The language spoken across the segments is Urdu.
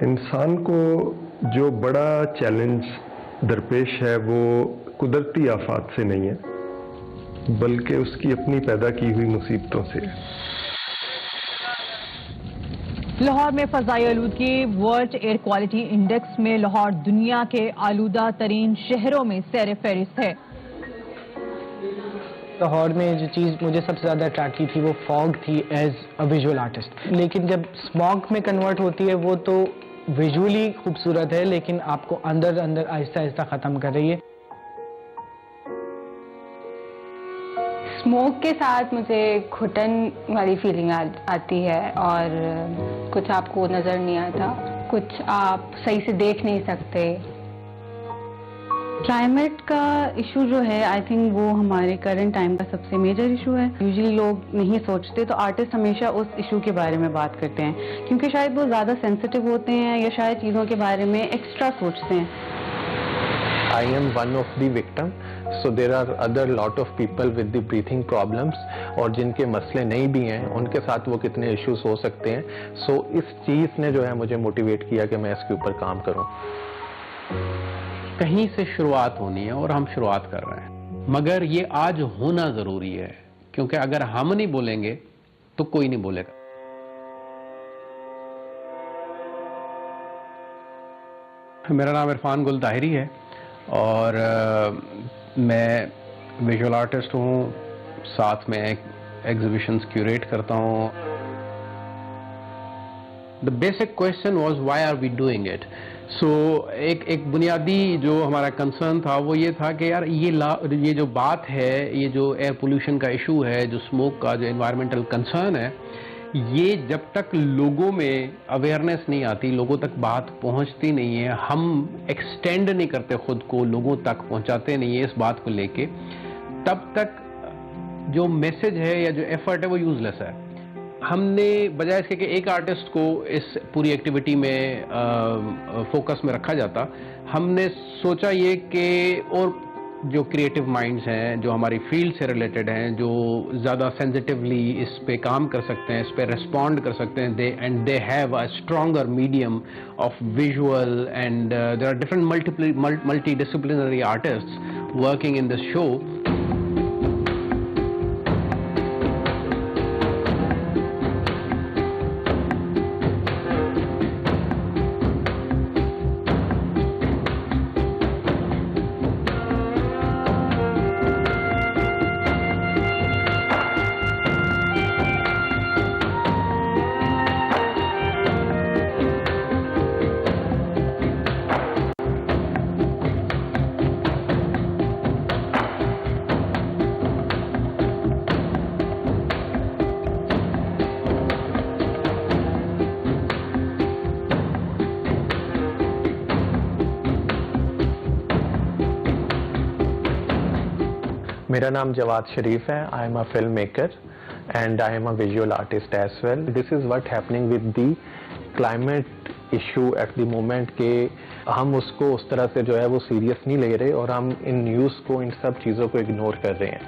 انسان کو جو بڑا چیلنج درپیش ہے وہ قدرتی آفات سے نہیں ہے بلکہ اس کی اپنی پیدا کی ہوئی مصیبتوں سے ہے۔ لاہور میں فضائی آلودگی ورلڈ ایئر کوالٹی انڈیکس میں لاہور دنیا کے آلودہ ترین شہروں میں سیر فہرست ہے۔ لاہور میں جو چیز مجھے سب سے زیادہ اٹریکٹ کی تھی وہ فاگ تھی ایز اے ویژول آرٹسٹ، لیکن جب اسموگ میں کنورٹ ہوتی ہے وہ تو ویژولی خوبصورت ہے لیکن آپ کو اندر اندر آہستہ آہستہ ختم کر رہی ہے۔ اسموک کے ساتھ مجھے گھٹن والی فیلنگ آتی ہے اور کچھ آپ کو نظر نہیں آتا، کچھ آپ صحیح سے دیکھ نہیں سکتے۔ کلائمیٹ کا ایشو جو ہے آئی تھنک وہ ہمارے کرنٹ ٹائم کا سب سے میجر ایشو ہے۔ یوزلی لوگ نہیں سوچتے تو آرٹسٹ ہمیشہ اس ایشو کے بارے میں بات کرتے ہیں کیونکہ شاید وہ زیادہ سینسٹیو ہوتے ہیں یا شاید چیزوں کے بارے میں ایکسٹرا سوچتے ہیں۔ I am one of the victim, so there are other lot of people with the breathing problems اور جن کے مسئلے نہیں بھی ہیں ان کے ساتھ وہ کتنے ایشوز ہو سکتے ہیں۔ سو اس چیز نے جو ہے مجھے موٹیویٹ کیا کہ میں اس کے اوپر کام کروں۔ کہیں سے شروعات ہونی ہے اور ہم شروعات کر رہے ہیں، مگر یہ آج ہونا ضروری ہے کیونکہ اگر ہم نہیں بولیں گے تو کوئی نہیں بولے گا۔ میرا نام عرفان گل طاہری ہے اور میں ویژول آرٹسٹ ہوں، ساتھ میں ایگزیبیشنز کیوریٹ کرتا ہوں۔ The basic question was why are we doing it? So ایک بنیادی جو ہمارا کنسرن تھا وہ یہ تھا کہ یار یہ جو بات ہے، یہ جو ایئر پولوشن کا ایشو ہے، جو اسموک کا جو انوائرمنٹل کنسرن ہے، یہ جب تک لوگوں میں اویئرنیس نہیں آتی، لوگوں تک بات پہنچتی نہیں ہے، ہم ایکسٹینڈ نہیں کرتے خود کو، لوگوں تک پہنچاتے نہیں ہیں اس بات کو لے کے، تب تک جو میسج ہے یا جو ایفرٹ ہے وہ یوز لیس ہے۔ ہم نے بجائے اس کے کہ ایک آرٹسٹ کو اس پوری ایکٹیویٹی میں فوکس میں رکھا جاتا، ہم نے سوچا یہ کہ اور جو کریٹو مائنڈز ہیں، جو ہماری فیلڈ سے ریلیٹڈ ہیں، جو زیادہ سینسٹیولی اس پہ کام کر سکتے ہیں، اس پہ ریسپونڈ کر سکتے ہیں، and they have a stronger medium of visual and there are different multidisciplinary artist working in this show. میرا نام جواد شریف ہے۔ I am a filmmaker and I am a visual artist as well. This is what happening with the climate issue at the moment کہ ہم اس کو اس طرح سے جو ہے وہ سیریس نہیں لے رہے اور ہم ان نیوز کو، ان سب چیزوں کو اگنور کر رہے ہیں۔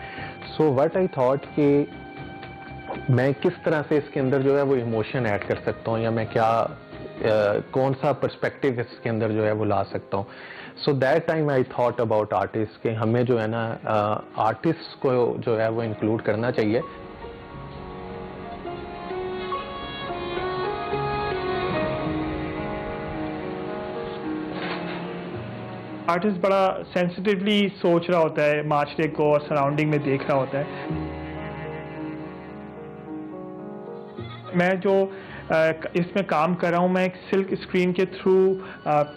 سو وٹ آئی تھاٹ کہ میں کس طرح سے اس کے اندر جو ہے وہ ایموشن ایڈ کر سکتا ہوں یا میں کیا کون سا پرسپیکٹیو اس کے اندر جو ہے وہ لا سکتا ہوں۔ So that time I thought about artist کہ ہمیں جو ہے نا آرٹسٹ کو جو ہے وہ انکلوڈ کرنا چاہیے۔ آرٹسٹ بڑا سینسٹیولی سوچ رہا ہوتا ہے، معاشرے کو اور سراؤنڈنگ میں دیکھ رہا ہوتا ہے۔ میں جو اس میں کام کر رہا ہوں، میں ایک سلک اسکرین کے تھرو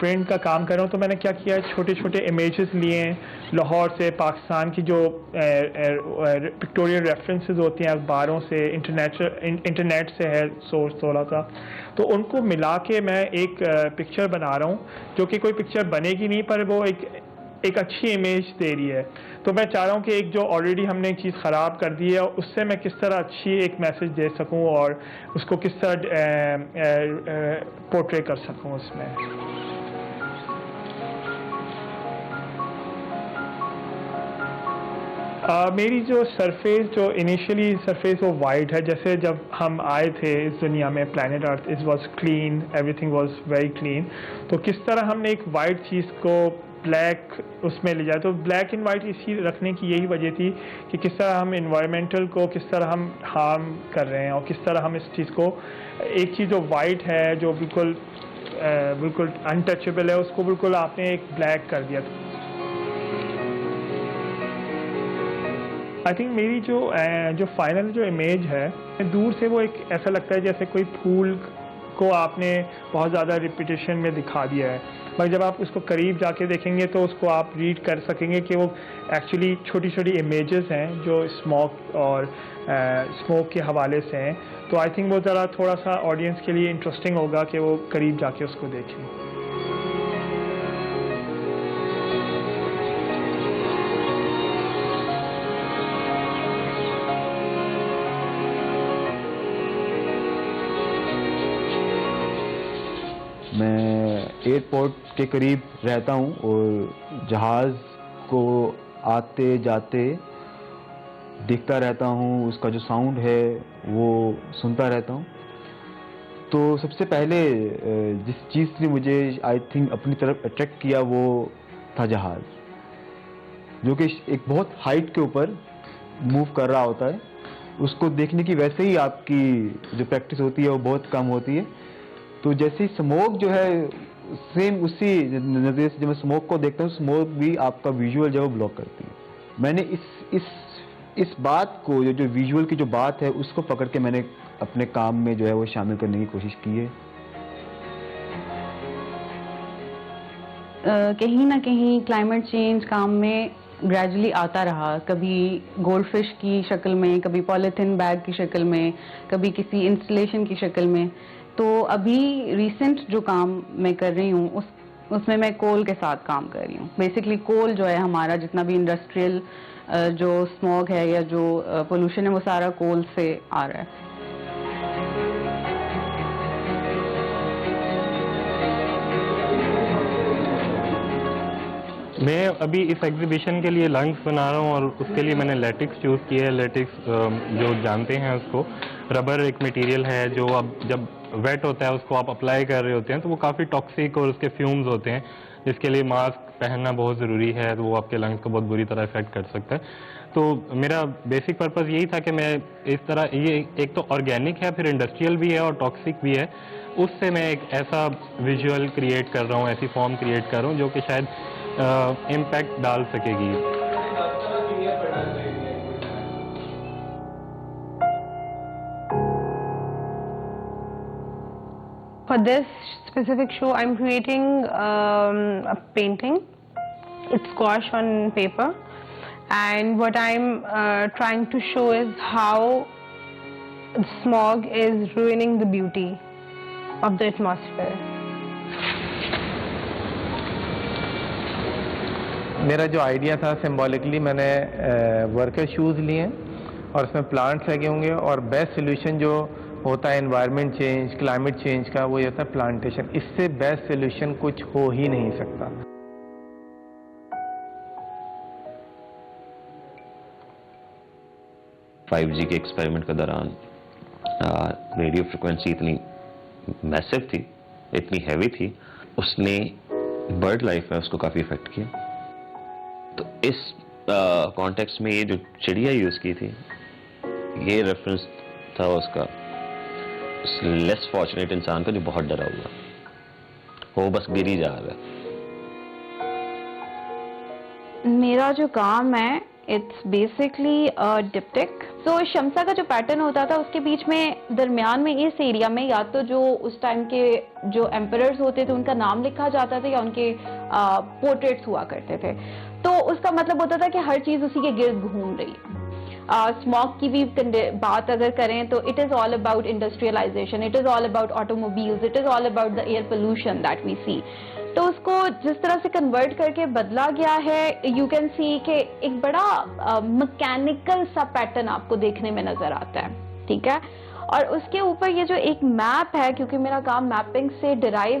پرنٹ کا کام کر رہا ہوں، تو میں نے کیا کیا ہے، چھوٹے چھوٹے امیجز لیے ہیں لاہور سے، پاکستان کی جو پکٹوریل ریفرنسز ہوتی ہیں اخباروں سے، انٹرنیٹ سے ہے سورس تھوڑا سا، تو ان کو ملا کے میں ایک پکچر بنا رہا ہوں جو کہ کوئی پکچر بنے گی نہیں پر وہ ایک اچھی امیج دے رہی ہے۔ تو میں چاہ رہا ہوں کہ ایک جو آلریڈی ہم نے ایک چیز خراب کر دی ہے اس سے میں کس طرح اچھی ایک میسج دے سکوں اور اس کو کس طرح پورٹری کر سکوں اس میں۔ میری جو سرفیس جو انیشلی سرفیس وہ وائٹ ہے. جیسے جب ہم آئے تھے اس دنیا میں planet earth it was clean, everything was very clean. تو کس طرح ہم نے ایک وائٹ چیز کو بلیک اس میں لے جائے, تو بلیک اینڈ وائٹ اسی رکھنے کی یہی وجہ تھی کہ کس طرح ہم انوائرمنٹل کو کس طرح ہم ہارم کر رہے ہیں, اور کس طرح ہم اس چیز کو ایک چیز جو وائٹ ہے جو بالکل انٹچیبل ہے اس کو بالکل آپ نے ایک بلیک کر دیا. آئی تھنک میری جو فائنل جو امیج ہے دور سے وہ ایک ایسا لگتا ہے جیسے کوئی پھول کو آپ نے بہت زیادہ ریپیٹیشن میں دکھا دیا ہے, مگر جب آپ اس کو قریب جا کے دیکھیں گے تو اس کو آپ ریڈ کر سکیں گے کہ وہ ایکچولی چھوٹی چھوٹی امیجز ہیں جو اسموک کے حوالے سے ہیں. تو آئی تھنک وہ ذرا تھوڑا سا آڈینس کے لیے انٹرسٹنگ ہوگا کہ وہ قریب جا کے اس کو دیکھیں. میں ایئرپورٹ کے قریب رہتا ہوں اور جہاز کو آتے جاتے دیکھتا رہتا ہوں, اس کا جو ساؤنڈ ہے وہ سنتا رہتا ہوں. تو سب سے پہلے جس چیز نے مجھے آئی تھنک اپنی طرف اٹریکٹ کیا وہ تھا جہاز, جو کہ ایک بہت ہائٹ کے اوپر موو کر رہا ہوتا ہے. اس کو دیکھنے کی ویسے ہی آپ کی جو پریکٹس ہوتی ہے وہ بہت کم ہوتی ہے. تو جیسے اسموک جو ہے سیم اسی نظریے سے جب میں اسموک کو دیکھتا ہوں, اسموک بھی آپ کا ویژول جو ہے وہ بلاک کرتی ہے. میں نے اس بات کو جو ویژول کی جو بات ہے اس کو پکڑ کے میں نے اپنے کام میں جو ہے وہ شامل کرنے کی کوشش کی ہے. کہیں نہ کہیں کلائمیٹ چینج کام میں گریجولی آتا رہا, کبھی گولڈ فش کی شکل میں, کبھی پالیتھین بیگ کی شکل میں, کبھی کسی انسٹالیشن کی شکل میں. تو ابھی ریسنٹ جو کام میں کر رہی ہوں اس میں کول کے ساتھ کام کر رہی ہوں. بیسکلی کول جو ہے ہمارا جتنا بھی انڈسٹریل جو اسموگ ہے یا جو پولوشن ہے وہ سارا کول سے آ رہا ہے. میں ابھی اس ایگزیبیشن کے لیے لنگس بنا رہا ہوں اور اس کے لیے میں نے لیٹکس چوز کیا ہے. لیٹکس جو جانتے ہیں اس کو, ربر ایک میٹیریل ہے جو اب جب ویٹ ہوتا ہے اس کو آپ اپلائی کر رہے ہوتے ہیں تو وہ کافی ٹاکسک اور اس کے فیومز ہوتے ہیں جس کے لیے ماسک پہننا بہت ضروری ہے, تو وہ آپ کے لنگس کو بہت بری طرح افیکٹ کر سکتا ہے. تو میرا بیسک پرپز یہی تھا کہ میں اس طرح, یہ ایک تو آرگینک ہے, پھر انڈسٹریل بھی ہے اور ٹاکسک بھی ہے, اس سے میں ایک ایسا ویژول کریٹ کر رہا ہوں, ایسی فارم کریٹ کر رہا ہوں جو کہ شاید امپیکٹ ڈال سکے گی. For this specific show, I'm creating a painting. It's squash on paper, and what I'm trying to show is how smog is ruining the beauty of the atmosphere. میرا جو آئیڈیا تھا سمبولکلی میں نے ورکر شوز لیے ہیں اور اس میں پلانٹس لگے ہوں گے, اور بیسٹ سولوشن جو ہوتا ہے انوائرمنٹ چینج, کلائمیٹ چینج کا, وہ یہ ہوتا ہے پلانٹیشن. اس سے بیسٹ سولوشن کچھ ہو ہی نہیں سکتا. جی کے ایکسپیریمنٹ کے دوران ریڈیو فریکوینسی اتنی میسو تھی, اتنی ہیوی تھی, اس نے برڈ لائف ہے اس کو کافی افیکٹ کیا. تو اس کانٹیکسٹ میں یہ جو چڑیا یوز کی تھی, یہ ریفرنس تھا اس کا لیس فارچونیٹ انسان کا جو بہت ڈرا ہوا, وہ بس گر ہی جا رہا ہے. میرا جو کام ہے اٹس بیسکلی ڈپٹک. تو شمسا کا جو پیٹرن ہوتا تھا اس کے بیچ میں درمیان میں اس ایریا میں یا تو جو اس ٹائم کے جو ایمپررز ہوتے تھے ان کا نام لکھا جاتا تھا یا ان کے پورٹریٹس ہوا کرتے تھے. تو اس کا مطلب ہوتا تھا کہ ہر چیز اسی کے گرد گھوم رہی ہے. اسموک کی بھی بات اگر کریں تو it is all about industrialization, it is all about automobiles, it is all about the air pollution that we see. تو اس کو جس طرح سے کنورٹ کر کے بدلا گیا ہے, یو کین سی کہ ایک بڑا مکینیکل سا پیٹرن آپ کو دیکھنے میں نظر آتا ہے. ٹھیک ہے, اور اس کے اوپر یہ جو ایک میپ ہے, کیونکہ میرا کام میپنگ سے drive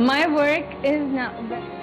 My work is now...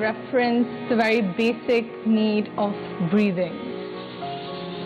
Reference the very basic need of breathing.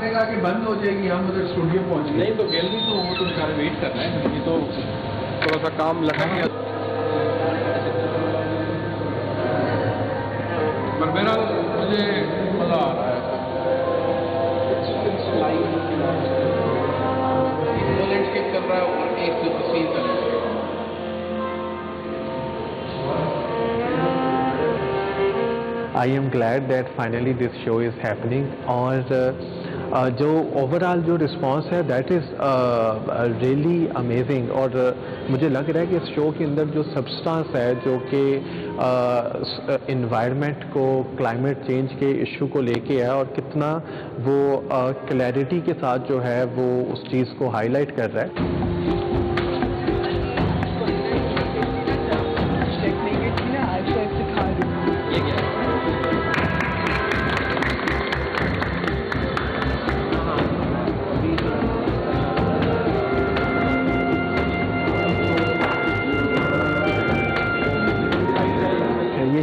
نے کہا کہ بند ہو جائے گی, ہم ادھر اسٹوڈیو پہنچ گئے. نہیں تو گیلری تو وہ تو بیچارے ویٹ کر رہے ہیں, یہ تو تھوڑا سا کام لگا گیا. پر میرا مجھے مزہ آ رہا ہے. لینڈسکیپ کر رہا ہے اور ایک تصویر کر رہا ہے. I am glad that finally this show is happening اور جو اوور آل جو رسپانس ہے دیٹ از ریئلی امیزنگ. اور مجھے لگ رہا ہے کہ اس شو کے اندر جو سبسٹانس ہے جو کہ انوائرمنٹ کو, کلائمیٹ چینج کے ایشو کو لے کے ہے, اور کتنا وہ کلیئرٹی کے ساتھ جو ہے وہ اس چیز کو ہائی لائٹ کر رہا ہے.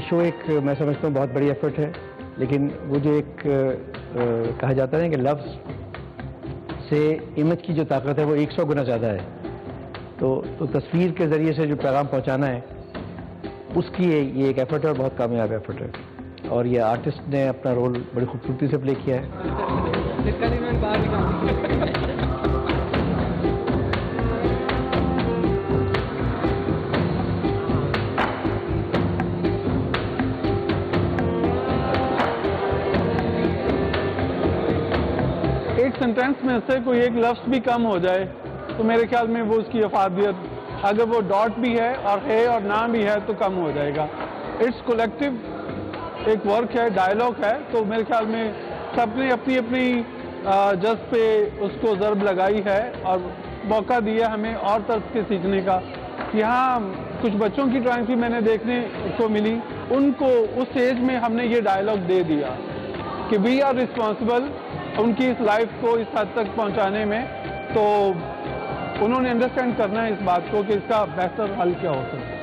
شو ایک میں سمجھتا ہوں بہت بڑی ایفرٹ ہے, لیکن وہ جو ایک کہا جاتا ہے کہ لفظ سے امیج کی جو طاقت ہے وہ 100 گنا زیادہ ہے. تو تصویر کے ذریعے سے جو پیغام پہنچانا ہے اس کی یہ ایک ایفرٹ ہے اور بہت کامیاب ایفرٹ ہے. اور یہ آرٹسٹ نے اپنا رول بڑی خوبصورتی سے پلے کیا ہے. سینٹینس میں سے کوئی ایک لفظ بھی کم ہو جائے تو میرے خیال میں وہ اس کی افادیت, اگر وہ ڈاٹ بھی ہے اور نہ بھی ہے تو کم ہو جائے گا. اٹس کولیکٹیو ایک ورک ہے, ڈائلاگ ہے, تو میرے خیال میں سب نے اپنی اپنی جذب پہ اس کو ضرب لگائی ہے اور موقع دیا ہمیں اور طرف کے سیکھنے کا. یہاں کچھ بچوں کی ڈرائنگ بھی میں نے دیکھنے کو ملی, ان کو اس ایج میں ہم نے یہ ڈائلاگ دے دیا کہ وی آر ریسپانسبل ان کی اس لائف کو اس حد تک پہنچانے میں. تو انہوں نے انڈرسٹینڈ کرنا ہے اس بات کو کہ اس کا بہتر حل کیا ہو سکتا ہے.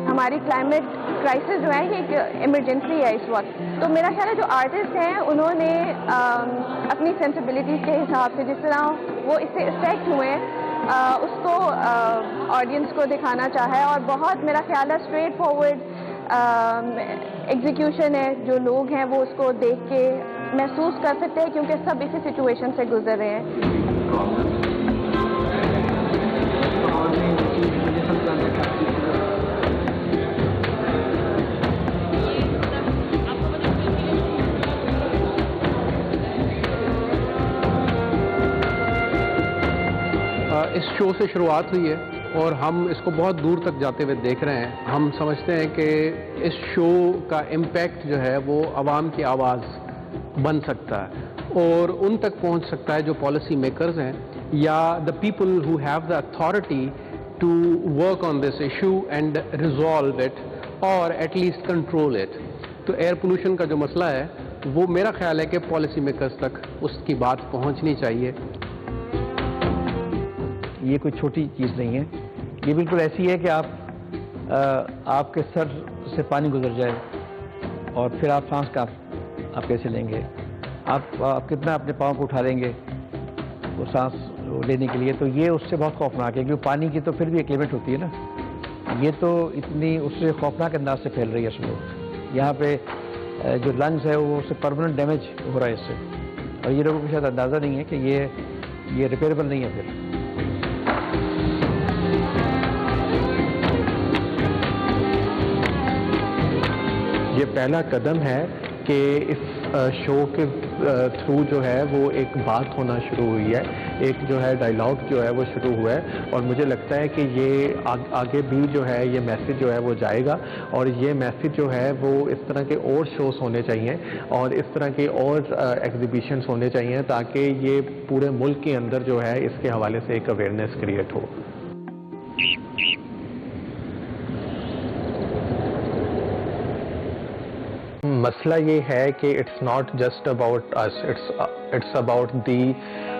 ہماری کلائمیٹ کرائسس جو ہے یہ ایک ایمرجنسی ہے اس وقت. تو میرا خیال ہے جو آرٹسٹ ہیں انہوں نے اپنی سینسیبلٹیز کے حساب سے جس طرح وہ اس سے افیکٹ ہوئے ہیں اس کو آڈینس کو دکھانا چاہا ہے. اور بہت میرا خیال ہے اسٹریٹ فارورڈ ایگزیکیوشن ہے. جو لوگ ہیں وہ اس کو دیکھ کے محسوس کر سکتے ہیں کیونکہ سب اسی سچویشن سے گزر رہے ہیں. اس شو سے شروعات ہوئی ہے اور ہم اس کو بہت دور تک جاتے ہوئے دیکھ رہے ہیں. ہم سمجھتے ہیں کہ اس شو کا امپیکٹ جو ہے وہ عوام کی آواز بن سکتا ہے اور ان تک پہنچ سکتا ہے جو پالیسی میکرز ہیں یا the people who have the authority to work on this issue and resolve it اور ایٹ لیسٹ کنٹرول اٹ. تو ایئر پولوشن کا جو مسئلہ ہے وہ میرا خیال ہے کہ پالیسی میکرز تک اس کی بات پہنچنی چاہیے. یہ کوئی چھوٹی چیز نہیں ہے, یہ بالکل ایسی ہے کہ آپ کے سر سے پانی گزر جائے اور پھر آپ سانس کا آپ کیسے لیں گے, آپ کتنا اپنے پاؤں کو اٹھا لیں گے وہ سانس لینے کے لیے. تو یہ اس سے بہت خوفناک ہے کیونکہ پانی کی تو پھر بھی ایک لمٹ ہوتی ہے نا. یہ تو اتنی اس سے خوفناک انداز سے پھیل رہی ہے اس وقت. یہاں پہ جو لنگز ہے وہ اس سے پرماننٹ ڈیمیج ہو رہا ہے اس سے, اور یہ لوگوں کو شاید اندازہ نہیں ہے کہ یہ ریپیئربل نہیں ہے. پھر یہ پہلا قدم ہے کہ اس شو کے تھرو جو ہے وہ ایک بات ہونا شروع ہوئی ہے, ایک جو ہے ڈائلاگ جو ہے وہ شروع ہوا ہے. اور مجھے لگتا ہے کہ یہ آگے بھی جو ہے یہ میسیج جو ہے وہ جائے گا اور یہ میسیج جو ہے وہ اس طرح کے اور شوز ہونے چاہیے اور اس طرح کے اور ایگزیبیشنز ہونے چاہیے تاکہ یہ پورے ملک کے اندر جو ہے اس کے حوالے سے ایک اویئرنیس کریٹ ہو. مسئلہ یہ ہے کہ it's not just about us, it's about the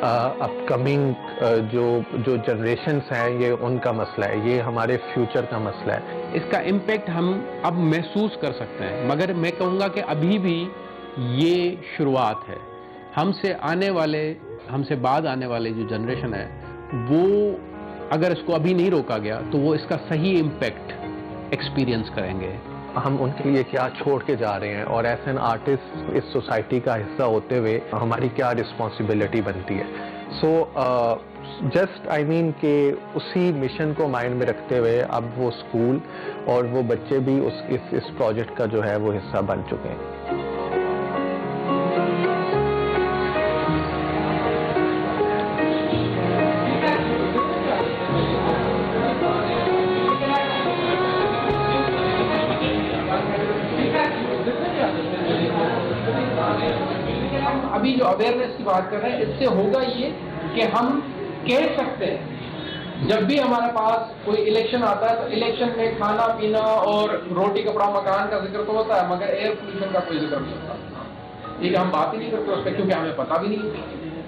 upcoming جو جنریشنس ہیں یہ ان کا مسئلہ ہے, یہ ہمارے فیوچر کا مسئلہ ہے. اس کا امپیکٹ ہم اب محسوس کر سکتے ہیں, مگر میں کہوں گا کہ ابھی بھی یہ شروعات ہے. ہم سے بعد آنے والے جو جنریشن ہے وہ اگر اس کو ابھی نہیں روکا گیا تو وہ اس کا صحیح امپیکٹ ایکسپیرینس کریں گے. ہم ان کے لیے کیا چھوڑ کے جا رہے ہیں, اور ایز این آرٹسٹ اس سوسائٹی کا حصہ ہوتے ہوئے ہماری کیا رسپانسبلٹی بنتی ہے. سو جسٹ آئی مین کہ اسی مشن کو مائنڈ میں رکھتے ہوئے اب وہ اسکول اور وہ بچے بھی اس پروجیکٹ کا جو ہے وہ حصہ بن چکے ہیں. ابھی جو اویئرنیس کی بات کر رہے ہیں, اس سے ہوگا یہ کہ ہم کہہ سکتے ہیں جب بھی ہمارے پاس کوئی الیکشن آتا ہے تو الیکشن میں کھانا پینا اور روٹی کپڑا مکان کا ذکر تو ہوتا ہے, مگر ایئر پولوشن کا کوئی ذکر نہیں ہوتا. یہ ہم بات ہی نہیں کرتے اس پہ, کیونکہ ہمیں پتہ بھی نہیں,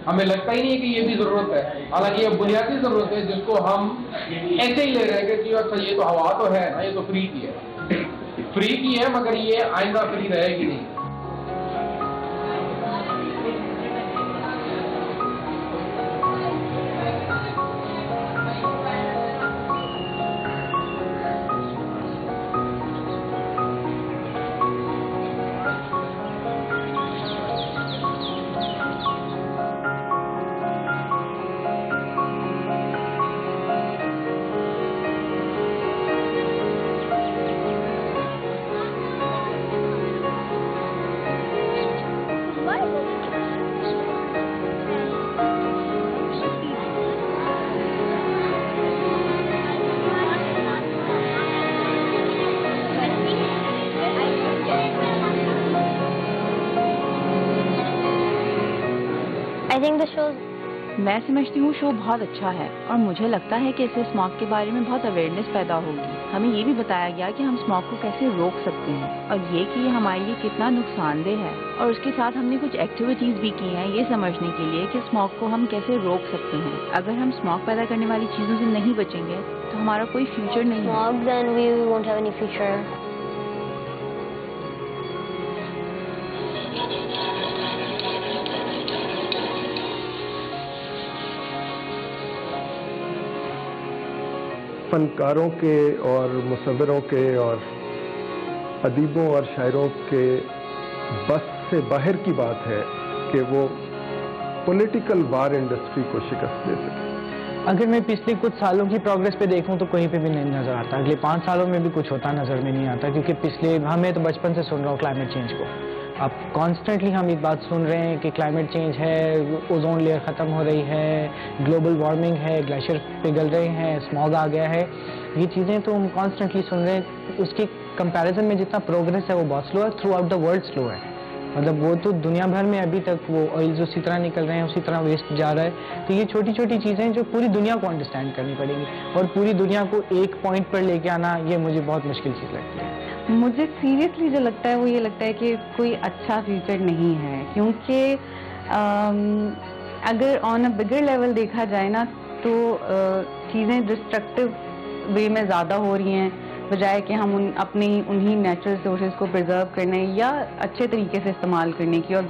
ہمیں لگتا ہی نہیں ہے کہ یہ بھی ضرورت ہے. حالانکہ یہ بنیادی ضرورت ہے جس کو ہم ایسے ہی لے رہے ہیں کہ اچھا یہ تو ہوا تو ہے نا, یہ تو فری کی ہے, فری کی ہے, مگر یہ آئندہ فری رہے گی نہیں. میں سمجھتی ہوں شو بہت اچھا ہے, اور مجھے لگتا ہے کہ اس سے اسموگ کے بارے میں بہت اویئرنیس پیدا ہوگی. ہمیں یہ بھی بتایا گیا کہ ہم اسموگ کو کیسے روک سکتے ہیں, اور یہ کہ یہ ہمارے لیے کتنا نقصان دہ ہے. اور اس کے ساتھ ہم نے کچھ ایکٹیویٹیز بھی کی ہیں یہ سمجھنے کے لیے کہ اسموگ کو ہم کیسے روک سکتے ہیں. اگر ہم اسموگ پیدا کرنے والی چیزوں سے نہیں بچیں گے تو ہمارا کوئی فیوچر نہیں ہے. فنکاروں کے اور مصوروں کے اور ادیبوں اور شاعروں کے بس سے باہر کی بات ہے کہ وہ پولیٹیکل وار انڈسٹری کو شکست دے سکے. اگر میں پچھلے کچھ سالوں کی پروگریس پہ دیکھوں تو کہیں پہ بھی نہیں نظر آتا. اگلے 5 سالوں میں بھی کچھ ہوتا نظر میں نہیں آتا, کیونکہ ہمیں تو بچپن سے سن رہا ہوں کلائمیٹ چینج کو. اب کانسٹنٹلی ہم ایک بات سن رہے ہیں کہ کلائمیٹ چینج ہے, اوزون لیئر ختم ہو رہی ہے, گلوبل وارمنگ ہے, گلیشیئر پگھل رہے ہیں, اسموگ آ گیا ہے. یہ چیزیں تو ہم کانسٹنٹلی سن رہے ہیں. اس کے کمپیریزن میں جتنا پروگریس ہے وہ بہت سلو ہے, تھرو آؤٹ دا ورلڈ سلو ہے. مطلب وہ تو دنیا بھر میں ابھی تک وہ آئلز اسی طرح نکل رہے ہیں, اسی طرح ویسٹ جا رہا ہے. تو یہ چھوٹی چھوٹی چیزیں جو پوری دنیا کو انڈرسٹینڈ کرنی پڑیں گی, اور پوری دنیا کو ایک پوائنٹ پر لے کے آنا یہ مجھے بہت مشکل چیز لگتی ہے. مجھے سیریسلی جو لگتا ہے وہ یہ لگتا ہے کہ کوئی اچھا فیوچر نہیں ہے, کیونکہ اگر آن اے بگر لیول دیکھا جائے نا تو چیزیں ڈسٹرکٹیو وے میں زیادہ ہو رہی ہیں, بجائے کہ ہم انہی نیچرل سورسز کو پرزرو کرنے یا اچھے طریقے سے استعمال کرنے کی اور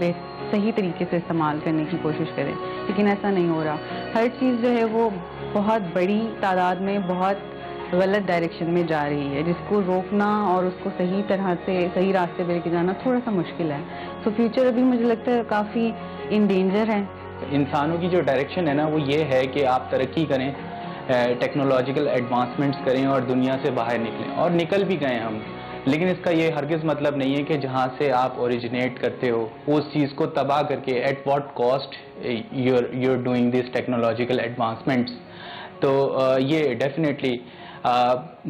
صحیح طریقے سے استعمال کرنے کی کوشش کریں. لیکن ایسا نہیں ہو رہا. ہر چیز جو ہے وہ بہت بڑی تعداد میں بہت غلط ڈائریکشن میں جا رہی ہے, جس کو روکنا اور اس کو صحیح طرح سے صحیح راستے پہ لے کے جانا تھوڑا سا مشکل ہے. تو فیوچر ابھی مجھے لگتا ہے کافی ان ڈینجر ہے. انسانوں کی جو ڈائریکشن ہے نا وہ یہ ہے کہ آپ ترقی کریں, ٹیکنالوجیکل ایڈوانسمنٹس کریں اور دنیا سے باہر نکلیں, اور نکل بھی گئے ہم. لیکن اس کا یہ ہرگز مطلب نہیں ہے کہ جہاں سے آپ اوریجنیٹ کرتے ہو اس چیز کو تباہ کر کے at what cost you are doing these technological advancements. تو یہ ڈیفینیٹلی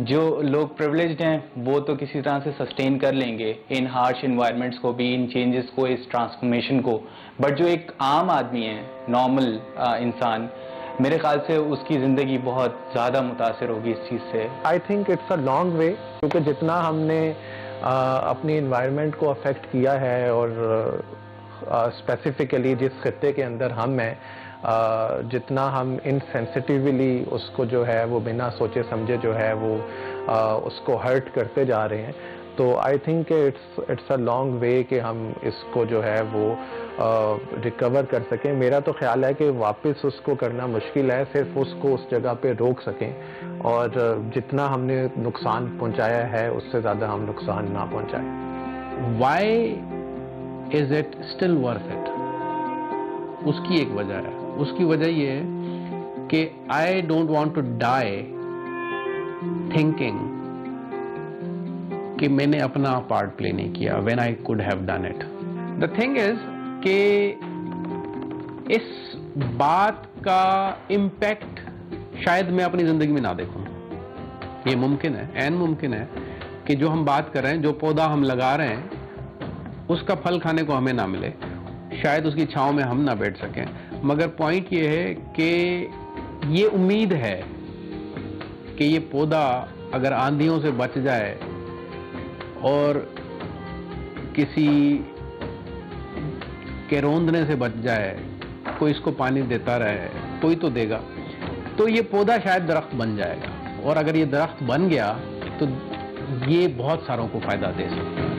جو لوگ پریولیجڈ ہیں وہ تو کسی طرح سے سسٹین کر لیں گے ان ہارش انوائرمنٹس کو بھی, ان چینجز کو, اس ٹرانسفارمیشن کو. بٹ جو ایک عام آدمی ہے, نارمل انسان, میرے خیال سے اس کی زندگی بہت زیادہ متاثر ہوگی اس چیز سے. I think it's a long way, کیونکہ جتنا ہم نے اپنی انوائرمنٹ کو افیکٹ کیا ہے, اور اسپیسیفکلی جس خطے کے اندر ہم ہیں, جتنا ہم انسینسٹیولی اس کو جو ہے وہ بنا سوچے سمجھے جو ہے وہ اس کو ہرٹ کرتے جا رہے ہیں. تو I think it's a long way کہ ہم اس کو جو ہے وہ ریکور کر سکیں. میرا تو خیال ہے کہ واپس اس کو کرنا مشکل ہے, صرف اس کو اس جگہ پہ روک سکیں, اور جتنا ہم نے نقصان پہنچایا ہے اس سے زیادہ ہم نقصان نہ پہنچائیں. Why is it still worth it? اس کی ایک وجہ ہے. اس کی وجہ یہ ہے کہ I don't want to die thinking کہ میں نے اپنا پارٹ پلے نہیں کیا when I could have done it. The thing is کہ اس بات کا امپیکٹ شاید میں اپنی زندگی میں نہ دیکھوں. یہ ممکن ہے, عین ممکن ہے کہ جو ہم بات کر رہے ہیں, جو پودا ہم لگا رہے ہیں, اس کا پھل کھانے کو ہمیں نہ ملے, شاید اس کی چھاؤں میں ہم نہ بیٹھ سکیں. مگر پوائنٹ یہ ہے کہ یہ امید ہے کہ یہ پودا اگر آندھیوں سے بچ جائے اور کسی کے روندنے سے بچ جائے, کوئی اس کو پانی دیتا رہے, کوئی تو دے گا, تو یہ پودا شاید درخت بن جائے گا. اور اگر یہ درخت بن گیا تو یہ بہت ساروں کو فائدہ دے سکتا ہے.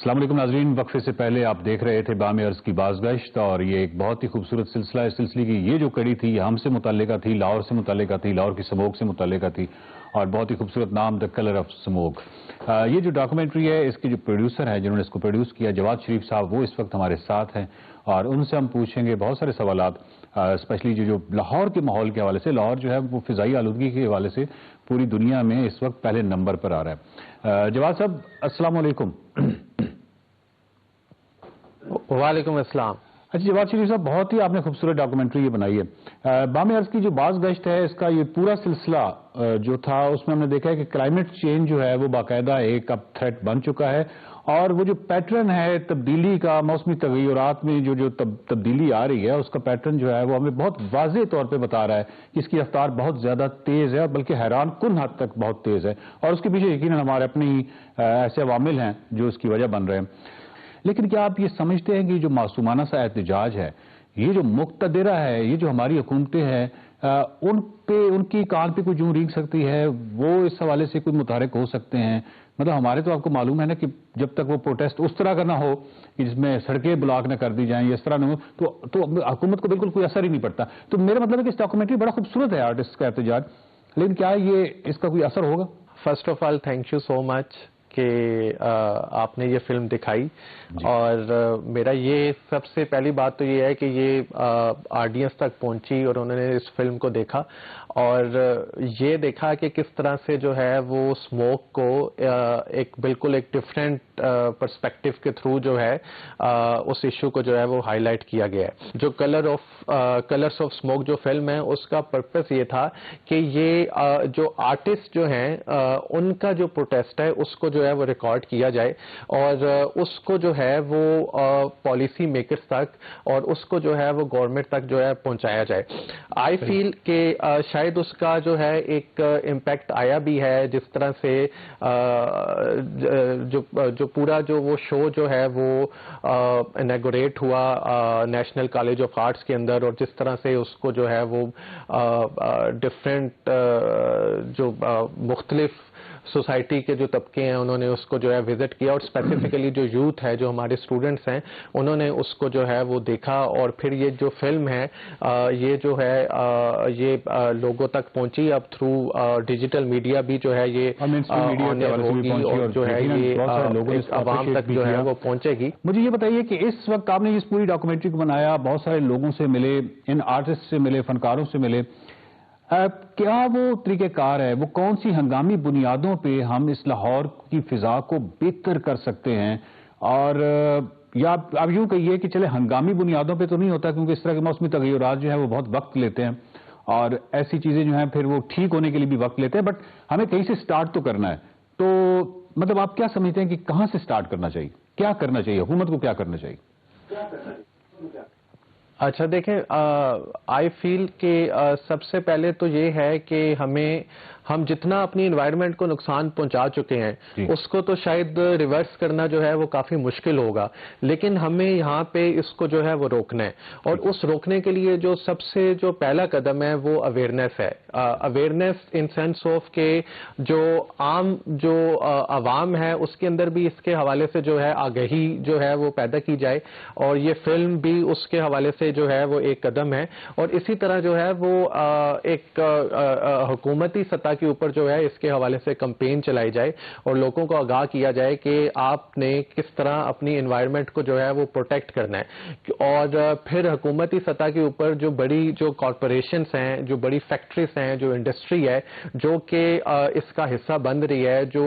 السلام علیکم ناظرین. وقفے سے پہلے آپ دیکھ رہے تھے بام عرض کی بازگشت, اور یہ ایک بہت ہی خوبصورت سلسلہ ہے. اس سلسلے کی یہ جو کڑی تھی یہ ہم سے متعلقہ تھی, لاہور سے متعلقہ تھی, لاہور کی سموگ سے متعلقہ تھی, اور بہت ہی خوبصورت نام دا کلر آف سموگ. یہ جو ڈاکومنٹری ہے اس کے جو پروڈیوسر ہیں جنہوں نے اس کو پروڈیوس کیا, جواد شریف صاحب, وہ اس وقت ہمارے ساتھ ہیں, اور ان سے ہم پوچھیں گے بہت سارے سوالات, اسپیشلی جو لاہور کے ماحول کے حوالے سے. لاہور جو ہے وہ فضائی آلودگی کے حوالے سے پوری دنیا میں اس وقت پہلے نمبر پر آ رہا ہے. جواد صاحب السلام علیکم. وعلیکم السلام. اچھا جواد شریف صاحب, بہت ہی آپ نے خوبصورت ڈاکومنٹری یہ بنائی ہے. بام عرض کی جو باز گشت ہے اس کا یہ پورا سلسلہ جو تھا اس میں ہم نے دیکھا ہے کہ کلائمیٹ چینج جو ہے وہ باقاعدہ ایک اب تھریٹ بن چکا ہے, اور وہ جو پیٹرن ہے تبدیلی کا, موسمی تغیرات میں جو تبدیلی آ رہی ہے اس کا پیٹرن جو ہے وہ ہمیں بہت واضح طور پہ بتا رہا ہے کہ اس کی رفتار بہت زیادہ تیز ہے, بلکہ حیران کن حد تک بہت تیز ہے, اور اس کے پیچھے یقیناً ہمارے اپنی ایسے عوامل ہیں جو اس کی وجہ بن رہے ہیں. لیکن کیا آپ یہ سمجھتے ہیں کہ جو معصومانہ سا احتجاج ہے, یہ جو مقتدرہ ہے, یہ جو ہماری حکومتیں ہیں, ان کی کان پہ کوئی جوں رینگ سکتی ہے, وہ اس حوالے سے کوئی متحرک ہو سکتے ہیں؟ مطلب ہمارے تو آپ کو معلوم ہے نا کہ جب تک وہ پروٹیسٹ اس طرح کا نہ ہو کہ جس میں سڑکیں بلاک نہ کر دی جائیں یا اس طرح نہ ہو تو حکومت کو بالکل کوئی اثر ہی نہیں پڑتا. تو میرا مطلب ہے کہ اس ڈاکومنٹری بڑا خوبصورت ہے آرٹسٹ کا احتجاج, لیکن کیا یہ اس کا کوئی اثر ہوگا؟ First of all thank you so much کہ آپ نے یہ فلم دکھائی, اور میرا یہ سب سے پہلی بات تو یہ ہے کہ یہ آڈینس تک پہنچی اور انہوں نے اس فلم کو دیکھا, اور یہ دیکھا کہ کس طرح سے جو ہے وہ اسموک کو ایک بالکل ایک ڈفرینٹ پرسپیکٹو کے تھرو جو ہے اس ایشو کو جو ہے وہ ہائی لائٹ کیا گیا ہے. جو کلرس آف اسموک جو فلم ہے اس کا پرپس یہ تھا کہ یہ جو آرٹسٹ جو ہیں ان کا جو پروٹیسٹ ہے اس کو جو ہے وہ ریکارڈ کیا جائے, اور اس کو جو ہے وہ پالیسی میکرز تک اور اس کو جو ہے وہ گورنمنٹ تک جو ہے پہنچایا جائے. آئی فیل کہ شاید اس کا جو ہے ایک امپیکٹ آیا بھی ہے, جس طرح سے جو پورا جو وہ شو جو ہے وہ انیگوریٹ ہوا نیشنل کالج آف آرٹس کے اندر, اور جس طرح سے اس کو جو ہے وہ ڈفرینٹ جو مختلف سوسائٹی کے جو طبقے ہیں انہوں نے اس کو جو ہے وزٹ کیا, اور اسپیسیفکلی جو یوتھ ہے, جو ہمارے اسٹوڈنٹس ہیں, انہوں نے اس کو جو ہے وہ دیکھا, اور پھر یہ جو فلم ہے یہ جو ہے یہ لوگوں تک پہنچی. اب تھرو ڈیجیٹل میڈیا بھی جو ہے یہ ہوگی, اور جو ہے یہ عوام تک جو ہے وہ پہنچے گی. مجھے یہ بتائیے کہ اس وقت آپ نے اس پوری ڈاکومنٹری کو بنایا, بہت سارے لوگوں سے ملے, ان آرٹسٹ سے ملے, فنکاروں سے ملے, کیا وہ طریقہ کار ہے, وہ کون سی ہنگامی بنیادوں پہ ہم اس لاہور کی فضا کو بہتر کر سکتے ہیں؟ اور یا آپ یوں کہیے کہ چلے ہنگامی بنیادوں پہ تو نہیں ہوتا, کیونکہ اس طرح کے موسمی تغیرات جو ہیں وہ بہت وقت لیتے ہیں, اور ایسی چیزیں جو ہیں پھر وہ ٹھیک ہونے کے لیے بھی وقت لیتے ہیں, بٹ ہمیں کہیں سے سٹارٹ تو کرنا ہے. تو مطلب آپ کیا سمجھتے ہیں کہ کہاں سے سٹارٹ کرنا چاہیے, کیا کرنا چاہیے, حکومت کو کیا کرنا چاہیے؟ اچھا دیکھیں, آئی فیل کہ سب سے پہلے تو یہ ہے کہ ہم جتنا اپنی انوائرمنٹ کو نقصان پہنچا چکے ہیں اس کو تو شاید ریورس کرنا جو ہے وہ کافی مشکل ہوگا, لیکن ہمیں یہاں پہ اس کو جو ہے وہ روکنا ہے, اور اس روکنے کے لیے جو سب سے جو پہلا قدم ہے وہ اویئرنیس ہے. اویئرنیس ان سینس آف کہ جو عام جو عوام ہے اس کے اندر بھی اس کے حوالے سے جو ہے آگہی جو ہے وہ پیدا کی جائے, اور یہ فلم بھی اس کے حوالے سے جو ہے وہ ایک قدم ہے. اور اسی طرح جو ہے وہ ایک حکومتی سطح کے اوپر جو ہے اس کے حوالے سے کمپین چلائی جائے اور لوگوں کو آگاہ کیا جائے کہ آپ نے کس طرح اپنی انوائرمنٹ کو جو ہے وہ پروٹیکٹ کرنا ہے. اور پھر حکومتی سطح کے اوپر جو بڑی جو کارپوریشنز ہیں, جو بڑی فیکٹریز ہیں, جو انڈسٹری ہے جو کہ اس کا حصہ بن رہی ہے, جو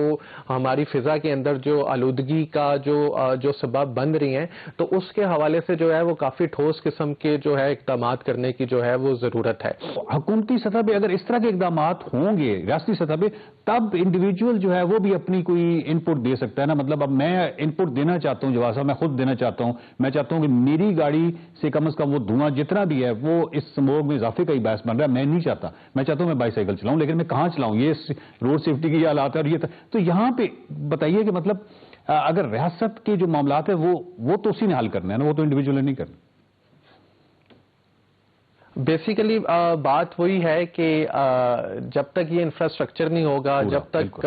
ہماری فضا کے اندر جو آلودگی کا جو سبب بن رہی ہیں, تو اس کے حوالے سے جو ہے وہ کافی ٹھوس قسم کے جو ہے اقدامات کرنے کی جو ہے وہ ضرورت ہے. حکومتی سطح پہ اگر اس طرح کے اقدامات ہوں گے ریاستی سطح پہ, تب انڈیویجول جو ہے وہ بھی اپنی کوئی ان پٹ دے سکتا ہے نا. مطلب اب میں ان پٹ دینا چاہتا ہوں, جواز صاحب میں خود دینا چاہتا ہوں, میں چاہتا ہوں کہ میری گاڑی سے کم از کم وہ دھواں جتنا بھی ہے وہ اس سموگ میں اضافے کا ہی باعث بن رہا ہے. میں نہیں چاہتا, میں چاہتا ہوں میں بائی سائیکل چلاؤں, لیکن میں کہاں چلاؤں, یہ روڈ سیفٹی کی حالات ہے. اور یہ تو یہاں پہ بتائیے کہ مطلب اگر ریاست کے جو معاملات ہیں وہ تو اسی نے حل کرنا ہے نا, وہ تو انڈیویجول نہیں کرنا. بیسیکلی بات وہی ہے کہ جب تک یہ انفراسٹرکچر نہیں ہوگا, جب تک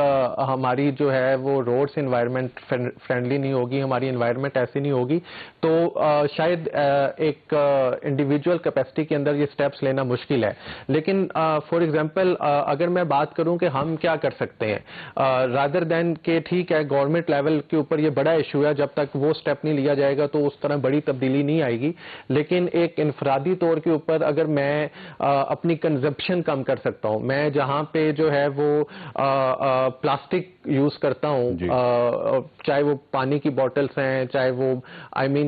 ہماری جو ہے وہ روڈس انوائرمنٹ فرینڈلی نہیں ہوگی, ہماری انوائرمنٹ ایسی نہیں ہوگی, تو شاید ایک انڈیویجول کیپیسٹی کے اندر یہ سٹیپس لینا مشکل ہے. لیکن فار ایگزامپل اگر میں بات کروں کہ ہم کیا کر سکتے ہیں, رادر دین کہ ٹھیک ہے گورنمنٹ لیول کے اوپر یہ بڑا ایشو ہے, جب تک وہ سٹیپ نہیں لیا جائے گا تو اس طرح بڑی تبدیلی نہیں آئے گی. لیکن ایک انفرادی طور کے اوپر اگر میں اپنی کنزمپشن کم کر سکتا ہوں, میں جہاں پہ جو ہے وہ پلاسٹک یوز کرتا ہوں, چاہے وہ پانی کی بوٹلز ہیں, چاہے وہ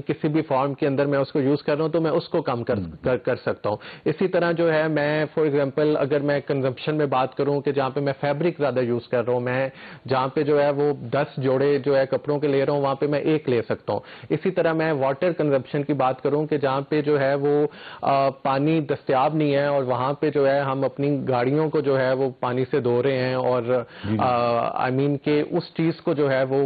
کسی بھی فارم کے اندر میں اس کو یوز کر رہا ہوں, تو میں اس کو کم کر سکتا ہوں. اسی طرح جو ہے میں فار ایگزامپل اگر میں کنزمپشن میں بات کروں کہ جہاں پہ میں فیبرک زیادہ یوز کر رہا ہوں, میں جہاں پہ جو ہے وہ 10 جوڑے جو ہے کپڑوں کے لے رہا ہوں وہاں پہ میں 1 لے سکتا ہوں. اسی طرح میں واٹر کنزمپشن کی بات کروں کہ جہاں پہ جو ہے وہ پانی دستیاب نہیں ہے اور وہاں پہ جو ہے ہم اپنی گاڑیوں کو جو ہے وہ پانی سے دھو رہے ہیں, اور کہ اس چیز کو جو ہے وہ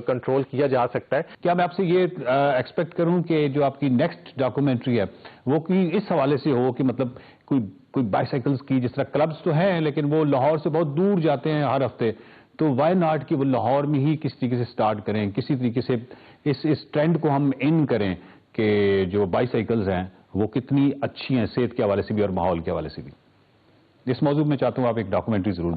کنٹرول کیا جا سکتا ہے. کیا میں آپ سے یہ ایکسپیکٹ کروں کہ جو آپ کی نیکسٹ ڈاکومنٹری ہے وہ اس حوالے سے ہو کہ مطلب کوئی بائی سائیکلز کی, جس طرح کلبز تو ہیں لیکن وہ لاہور سے بہت دور جاتے ہیں ہر ہفتے, تو وائی ناٹ کہ وہ لاہور میں ہی کس طریقے سے سٹارٹ کریں, کسی طریقے سے اس ٹرینڈ کو ہم ان کریں کہ جو بائی سائیکلز ہیں وہ کتنی اچھی ہیں صحت کے حوالے سے بھی اور ماحول کے حوالے سے بھی. اس موضوع میں چاہتا ہوں آپ ایک ڈاکومنٹری ضرور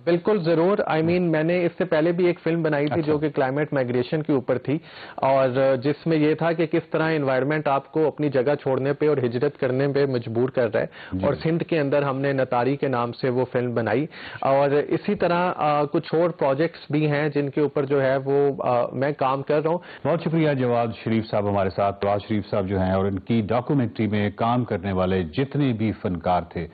بالکل ضرور. میں نے اس سے پہلے بھی ایک فلم بنائی تھی جو کہ کلائمیٹ مائگریشن کے اوپر تھی, اور جس میں یہ تھا کہ کس طرح انوائرمنٹ آپ کو اپنی جگہ چھوڑنے پہ اور ہجرت کرنے پہ مجبور کر رہا ہے. اور سندھ کے اندر ہم نے نتاری کے نام سے وہ فلم بنائی, اور اسی طرح کچھ اور پروجیکٹس بھی ہیں جن کے اوپر جو ہے وہ میں کام کر رہا ہوں. بہت شکریہ جواد شریف صاحب ہمارے ساتھ. جواد شریف صاحب جو ہیں اور ان کی ڈاکومنٹری میں کام کرنے والے جتنے بھی فنکار تھے,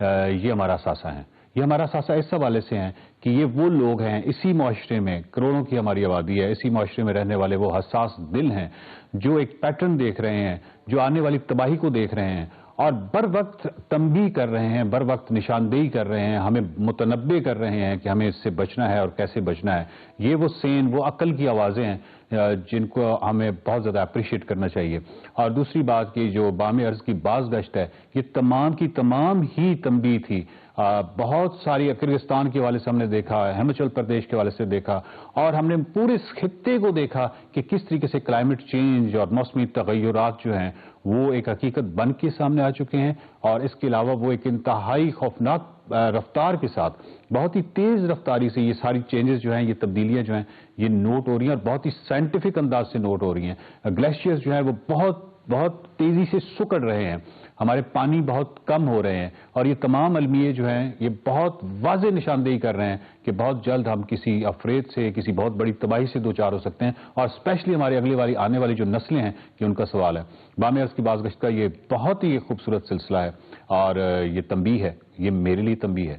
یہ ہمارا اثاثہ ہیں. یہ ہمارا اثاثہ اس حوالے سے ہیں کہ یہ وہ لوگ ہیں, اسی معاشرے میں کروڑوں کی ہماری آبادی ہے, اسی معاشرے میں رہنے والے وہ حساس دل ہیں جو ایک پیٹرن دیکھ رہے ہیں, جو آنے والی تباہی کو دیکھ رہے ہیں اور بر وقت تنبیہ کر رہے ہیں, بر وقت نشاندہی کر رہے ہیں, ہمیں متنبع کر رہے ہیں کہ ہمیں اس سے بچنا ہے اور کیسے بچنا ہے. یہ وہ سین, وہ عقل کی آوازیں ہیں جن کو ہمیں بہت زیادہ اپریشیٹ کرنا چاہیے. اور دوسری بات کہ جو بام ارض کی باز گشت ہے, یہ تمام کی تمام ہی تنبیہ تھی. بہت ساری کرغزستان کے حوالے سے ہم نے دیکھا, ہماچل پردیش کے حوالے سے دیکھا, اور ہم نے پورے اس خطے کو دیکھا کہ کس طریقے سے کلائمیٹ چینج اور موسمی تغیرات جو ہیں وہ ایک حقیقت بن کے سامنے آ چکے ہیں. اور اس کے علاوہ وہ ایک انتہائی خوفناک رفتار کے ساتھ, بہت ہی تیز رفتاری سے یہ ساری چینجز جو ہیں, یہ تبدیلیاں جو ہیں یہ نوٹ ہو رہی ہیں, اور بہت ہی سائنٹیفک انداز سے نوٹ ہو رہی ہیں. گلیشیئرز جو ہیں وہ بہت تیزی سے سکڑ رہے ہیں, ہمارے پانی بہت کم ہو رہے ہیں, اور یہ تمام علمیے جو ہیں یہ بہت واضح نشاندہی کر رہے ہیں کہ بہت جلد ہم کسی افرید سے, کسی بہت بڑی تباہی سے دوچار ہو سکتے ہیں. اور اسپیشلی ہماری اگلی آنے والی جو نسلیں ہیں کہ ان کا سوال ہے. بام ارض کی بازگشت کا یہ بہت ہی خوبصورت سلسلہ ہے, اور یہ تنبیہ ہے, یہ میرے لیے تنبیہ ہے.